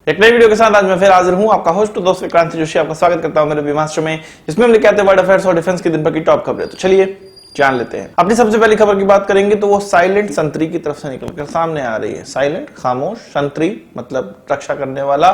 एक नई वीडियो के साथ आज मैं फिर हाजिर हूं, आपका होस्ट दोस्त विक्रांत जोशी आपका स्वागत करता हूं मेरे बीमास्टर में, जिसमें हम लेके आते हैं वर्ल्ड अफेयर्स और डिफेंस की दिन भर की टॉप खबरें। तो चलिए जान लेते हैं। अपनी सबसे पहली खबर की बात करेंगे तो वो साइलेंट संतरी की तरफ से निकलकर सामने आ रही है। साइलेंट खामोश, संतरी मतलब रक्षा करने वाला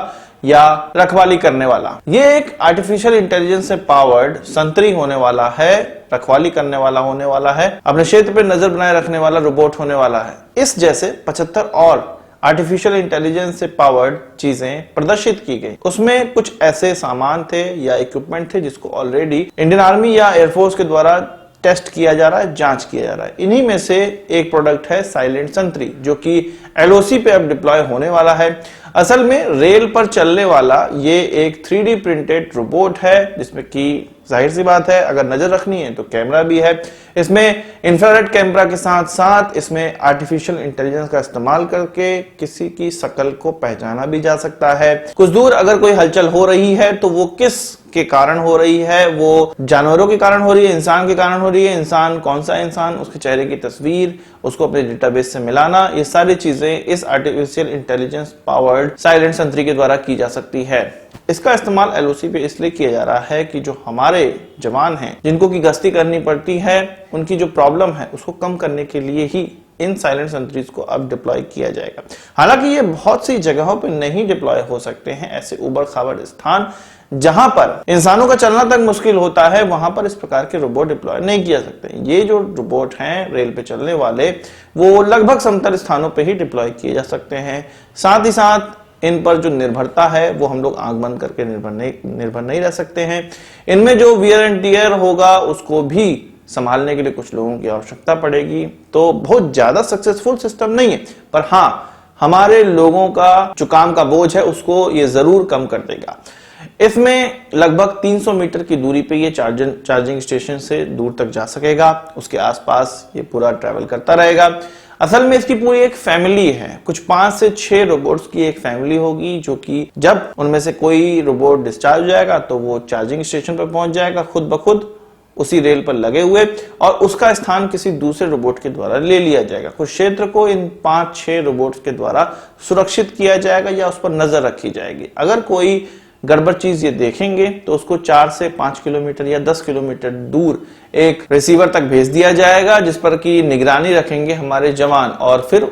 या रखवाली करने वाला। ये एक आर्टिफिशियल इंटेलिजेंस से पावर्ड संतरी होने वाला है, रखवाली करने वाला होने वाला है, अपने क्षेत्र पर नजर बनाए रखने वाला रोबोट होने वाला है। इस जैसे 75 और आर्टिफिशियल इंटेलिजेंस से पावर्ड चीजें प्रदर्शित की गई। उसमें कुछ ऐसे सामान थे या इक्विपमेंट थे जिसको ऑलरेडी इंडियन आर्मी या एयरफोर्स के द्वारा टेस्ट किया जा रहा है, जांच किया जा रहा है। इन्हीं में से एक प्रोडक्ट है साइलेंट संतरी, जो कि एलओसी पे अब डिप्लॉय होने वाला है। असल में रेल पर चलने वाला ये एक 3D प्रिंटेड रोबोट है, जिसमें कि जाहिर सी बात है अगर नजर रखनी है तो कैमरा भी है। इसमें इंफ्रारेड कैमरा के साथ साथ इसमें आर्टिफिशियल इंटेलिजेंस का इस्तेमाल करके किसी की शक्ल को पहचाना भी जा सकता है। कुछ दूर अगर कोई हलचल हो रही है तो वो किस के कारण हो रही है, वो जानवरों के कारण हो रही है, इंसान के कारण हो रही है, इंसान कौन सा इंसान, उसके चेहरे की तस्वीर, उसको अपने डेटाबेस से मिलाना, ये सारी चीजें इस आर्टिफिशियल इंटेलिजेंस पावर्ड साइलेंट संतरी के द्वारा की जा सकती है। इसका इस्तेमाल एलओसी पे इसलिए किया जा रहा है कि जो हमारे जवान हैं जिनको की गश्ती करनी पड़ती है, उनकी जो प्रॉब्लम है उसको कम करने के लिए ही इन साइलेंट संतरीज को अब डिप्लॉय किया जाएगा। हालांकि ये बहुत सी जगहों पे नहीं डिप्लॉय हो सकते हैं। ऐसे उबड़ खाबड़ स्थान जहां पर इंसानों का चलना तक मुश्किल होता है, वहां पर इस प्रकार के रोबोट डिप्लॉय नहीं किया सकते। ये जो रोबोट हैं रेल पे चलने वाले, वो लगभग समतल स्थानों पे ही डिप्लॉय किए जा सकते हैं। साथ ही साथ इन पर जो निर्भरता है वो हम लोग आंख बंद करके निर्भर नहीं रह सकते हैं। इनमें जो वियर एंड टियर होगा उसको भी संभालने के लिए कुछ लोगों की आवश्यकता पड़ेगी। तो बहुत ज्यादा सक्सेसफुल सिस्टम नहीं है, पर हाँ हमारे लोगों का जो काम का बोझ है उसको ये जरूर कम कर देगा। इसमें लगभग 300 मीटर की दूरी पे ये चार्जिंग स्टेशन से दूर तक जा सकेगा। उसके आसपास ये पूरा ट्रैवल करता रहेगा। असल में इसकी पूरी एक फैमिली है, कुछ 5 से 6 रोबोट्स की एक फैमिली होगी, जो कि जब उनमें से कोई रोबोट डिस्चार्ज हो जाएगा तो वो चार्जिंग स्टेशन पर पहुंच जाएगा खुद ब खुद उसी रेल पर लगे हुए, और उसका स्थान किसी दूसरे रोबोट के द्वारा ले लिया जाएगा। कुछ क्षेत्र को इन 5-6 रोबोट्स के द्वारा सुरक्षित किया जाएगा या उस पर नजर रखी जाएगी। अगर कोई गड़बड़ चीज ये देखेंगे तो उसको 4 से 5 किलोमीटर या 10 किलोमीटर दूर एक रिसीवर तक भेज दिया जाएगा, जिस पर की निगरानी रखेंगे हमारे जवान, और फिर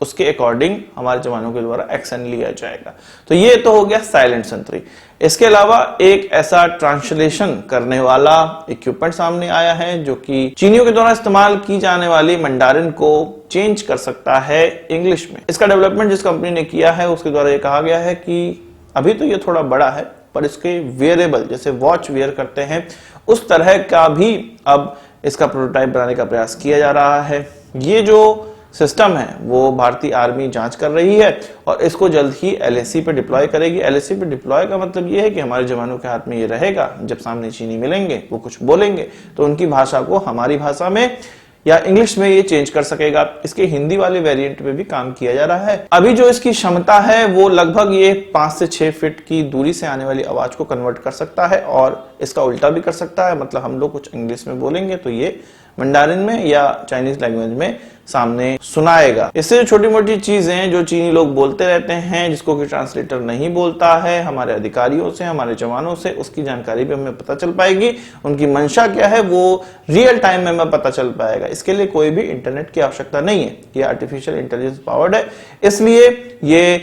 उसके अकॉर्डिंग हमारे जवानों के द्वारा एक्शन लिया जाएगा। तो ये तो हो गया साइलेंट संतरी। इसके अलावा एक ऐसा ट्रांसलेशन करने वाला इक्विपमेंट सामने आया है, जो कि चीनियों के द्वारा इस्तेमाल की जाने वाली मंडारिन को चेंज कर सकता है इंग्लिश में। इसका डेवलपमेंट जिस कंपनी ने किया है उसके द्वारा ये कहा गया है कि अभी तो ये थोड़ा बड़ा है, पर इसके वेयरेबल जैसे वॉच वेयर करते हैं उस तरह का भी अब इसका प्रोटोटाइप बनाने का प्रयास किया जा रहा है। ये जो सिस्टम है वो भारतीय आर्मी जांच कर रही है और इसको जल्द ही एलएसी पे डिप्लॉय करेगी। एलएसी पे डिप्लॉय का मतलब ये है कि हमारे जवानों के हाथ में ये रहेगा, जब सामने चीनी मिलेंगे वो कुछ बोलेंगे तो उनकी भाषा को हमारी भाषा में या इंग्लिश में ये चेंज कर सकेगा। इसके हिंदी वाले वेरिएंट पे भी काम किया जा रहा है। अभी जो इसकी क्षमता है वो लगभग ये 5 से 6 फीट की दूरी से आने वाली आवाज को कन्वर्ट कर सकता है, और इसका उल्टा भी कर सकता है। मतलब हम लोग कुछ इंग्लिश में बोलेंगे तो ये मंडारिन में या चाइनीज लैंग्वेज में सामने सुनाएगा। इससे जो छोटी मोटी चीजें जो चीनी लोग बोलते रहते हैं, जिसको कि ट्रांसलेटर नहीं बोलता है, हमारे अधिकारियों से, हमारे जवानों से उसकी जानकारी भी हमें पता चल पाएगी। उनकी मंशा क्या है वो रियल टाइम में हमें पता चल पाएगा। इसके लिए कोई भी इंटरनेट की आवश्यकता नहीं है। ये आर्टिफिशियल इंटेलिजेंस पावर्ड है, इसलिए ये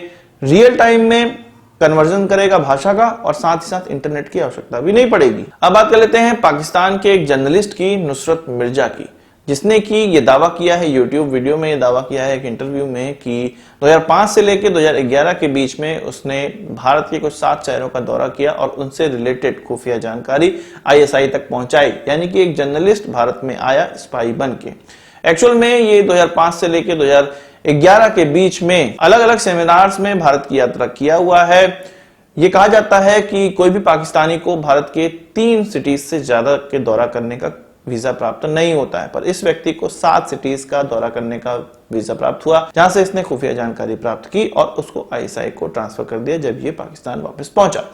रियल टाइम में कन्वर्जन करेगा भाषा का, और साथ ही साथ इंटरनेट की आवश्यकता भी नहीं पड़ेगी। अब बात कर लेते हैं पाकिस्तान के एक जर्नलिस्ट की, नुसरत मिर्जा की, जिसने कि ये दावा किया है यूट्यूब वीडियो में, ये दावा किया है एक इंटरव्यू में कि 2005 से लेकर 2011 के बीच में उसने भारत के कुछ 7 शहरों का दौरा किया और उनसे रिलेटेड खुफिया जानकारी आईएसआई तक पहुंचाई। यानी कि एक जर्नलिस्ट भारत में आया स्पाई बन के। एक्चुअल में ये 2005 से लेकर 2011 के बीच में अलग अलग सेमिनार्स में भारत की यात्रा किया हुआ है। ये कहा जाता है कि कोई भी पाकिस्तानी को भारत के 3 सिटीज से ज्यादा के दौरा करने का वीजा प्राप्त नहीं होता है, पर इस व्यक्ति को 7 सिटीज का दौरा करने का वीजा प्राप्त हुआ, जहां से इसने खुफिया जानकारी प्राप्त की और उसको आईएसआई को ट्रांसफर कर दिया जब ये पाकिस्तान वापस पहुंचा।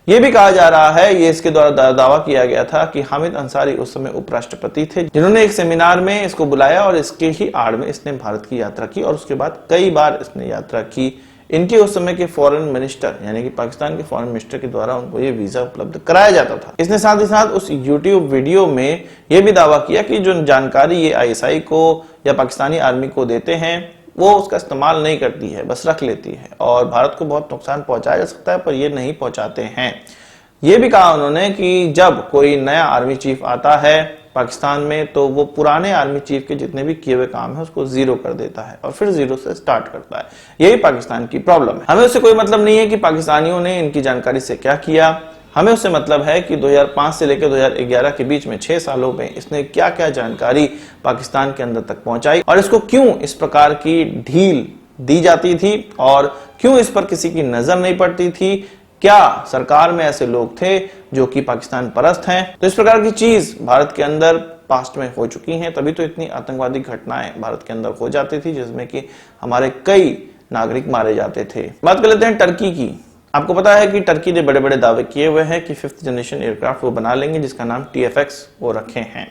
ये भी कहा जा रहा है, ये इसके द्वारा दावा किया गया था कि हामिद अंसारी उस समय उपराष्ट्रपति थे, जिन्होंने एक सेमिनार में इसको बुलाया और इसके ही आड़ में इसने भारत की यात्रा की और उसके बाद कई बार इसने यात्रा की इनके उस समय के फॉरेन मिनिस्टर यानी कि पाकिस्तान के फॉरेन मिनिस्टर के द्वारा उनको ये वीजा उपलब्ध कराया जाता था। इसने साथ ही साथ उस यूट्यूब वीडियो में यह भी दावा किया कि जो जानकारी ये आईएसआई को या पाकिस्तानी आर्मी को देते हैं वो उसका इस्तेमाल नहीं करती है, बस रख लेती है और भारत को बहुत नुकसान पहुंचाया जा सकता है पर ये नहीं पहुंचाते हैं। ये भी कहा उन्होंने कि जब कोई नया आर्मी चीफ आता है पाकिस्तान में तो वो पुराने आर्मी चीफ के जितने भी किए हुए काम है उसको जीरो कर देता है और फिर जीरो से स्टार्ट करता है। यही पाकिस्तान की प्रॉब्लम है। हमें उससे कोई मतलब नहीं है कि पाकिस्तानियों ने इनकी जानकारी से क्या किया, हमें उससे मतलब है कि 2005 से लेकर 2011 के बीच में 6 सालों में इसने क्या क्या जानकारी पाकिस्तान के अंदर तक पहुंचाई और इसको क्यों इस प्रकार की ढील दी जाती थी और क्यों इस पर किसी की नजर नहीं पड़ती थी। क्या सरकार में ऐसे लोग थे जो कि पाकिस्तान परस्त हैं? तो इस प्रकार की चीज भारत के अंदर पास्ट में हो चुकी हैं, तभी तो इतनी आतंकवादी घटनाएं भारत के अंदर हो जाती थी जिसमें कि हमारे कई नागरिक मारे जाते थे। बात कर लेते हैं टर्की की। आपको पता है कि टर्की ने बड़े बड़े दावे किए हुए हैं कि 5th जनरेशन एयरक्राफ्ट वो बना लेंगे जिसका नाम TFX वो रखे हैं।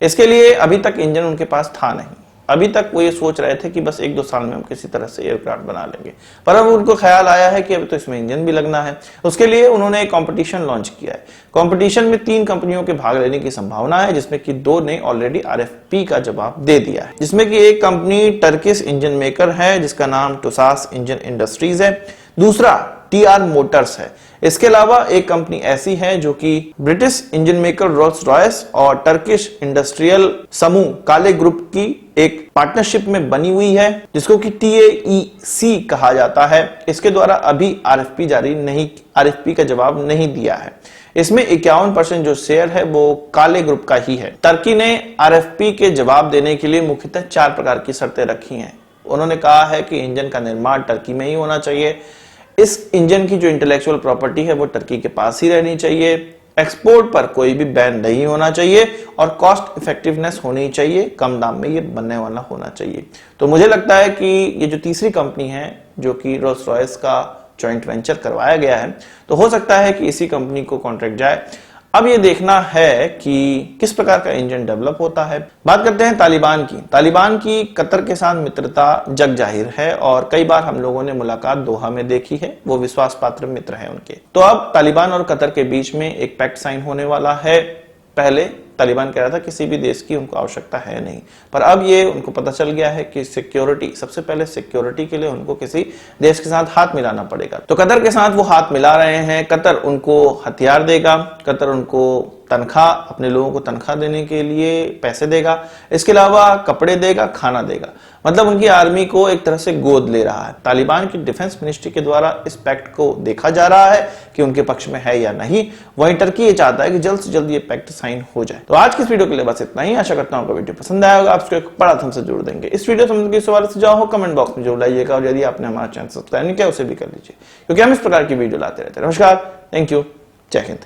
इसके लिए अभी तक इंजन उनके पास था नहीं। अभी तक वो ये सोच रहे थे कि बस 1-2 साल में हम किसी तरह से एयरक्राफ्ट बना लेंगे, पर अब उनको ख्याल आया है कि अभी तो इसमें इंजन भी लगना है। उसके लिए उन्होंने एक कंपटीशन लॉन्च किया है। कंपटीशन में 3 कंपनियों के भाग लेने की संभावना है जिसमें कि 2 ने ऑलरेडी RFP का जवाब दे दिया है, जिसमें कि एक कंपनी टर्किश इंजन मेकर है जिसका नाम टुसास इंजन इंडस्ट्रीज है, दूसरा TR मोटर्स है। इसके अलावा एक कंपनी ऐसी है जो कि British engine maker Rolls Royce और टर्किश इंडस्ट्रियल समूह काले ग्रुप की एक पार्टनरशिप में बनी हुई है जिसको कि TAEC कहा जाता है। इसके द्वारा अभी RFP का जवाब नहीं दिया है। इसमें 51% जो शेयर है वो काले ग्रुप का ही है। टर्की ने RFP के जवाब देने के लिए मुख्यतः 4 प्रकार की शर्तें रखी हैं। उन्होंने कहा है कि इंजन का निर्माण टर्की में ही होना चाहिए, इस इंजन की जो इंटेलेक्चुअल प्रॉपर्टी है वो टर्की के पास ही रहनी चाहिए, एक्सपोर्ट पर कोई भी बैन नहीं होना चाहिए और कॉस्ट इफेक्टिवनेस होनी चाहिए, कम दाम में ये बनने वाला होना चाहिए। तो मुझे लगता है कि ये जो तीसरी कंपनी है जो कि रोल्स रॉयस का जॉइंट वेंचर करवाया गया है तो हो सकता है कि इसी कंपनी को कॉन्ट्रैक्ट जाए। अब ये देखना है कि किस प्रकार का इंजन डेवलप होता है। बात करते हैं तालिबान की। तालिबान की कतर के साथ मित्रता जग जाहिर है और कई बार हम लोगों ने मुलाकात दोहा में देखी है, वो विश्वास पात्र मित्र हैं उनके। तो अब तालिबान और कतर के बीच में एक पैक्ट साइन होने वाला है। पहले तालिबान कह रहा था किसी भी देश की उनको आवश्यकता है नहीं, पर अब ये उनको पता चल गया है कि सिक्योरिटी, सबसे पहले सिक्योरिटी के लिए उनको किसी देश के साथ हाथ मिलाना पड़ेगा। तो कतर के साथ वो हाथ मिला रहे हैं। कतर उनको हथियार देगा, कतर उनको तनख्वाह, अपने लोगों को तनख्वाह देने के लिए पैसे देगा, इसके अलावा कपड़े देगा, खाना देगा। मतलब उनकी आर्मी को एक तरह से गोद ले रहा है। तालिबान की डिफेंस मिनिस्ट्री के द्वारा इस पैक्ट को देखा जा रहा है कि उनके पक्ष में है या नहीं। वहीं टर्की ये चाहता है कि जल्द से जल्द ये पैक्ट साइन हो जाए। तो आज की इस वीडियो के लिए बस इतना ही। आशा करता हूं आपको वीडियो पसंद आया होगा, आप इसको एक बड़ा थम्स अप जरूर देंगे। इस वीडियो से मुझे सवाल सुझाव हो कमेंट बॉक्स में जरूर लाइएगा और यदि आपने हमारा चैनल सब्सक्राइब नहीं किया उसे भी कर लीजिए क्योंकि हम इस प्रकार की वीडियो लाते रहते हैं। नमस्कार, थैंक यू, जय हिंद।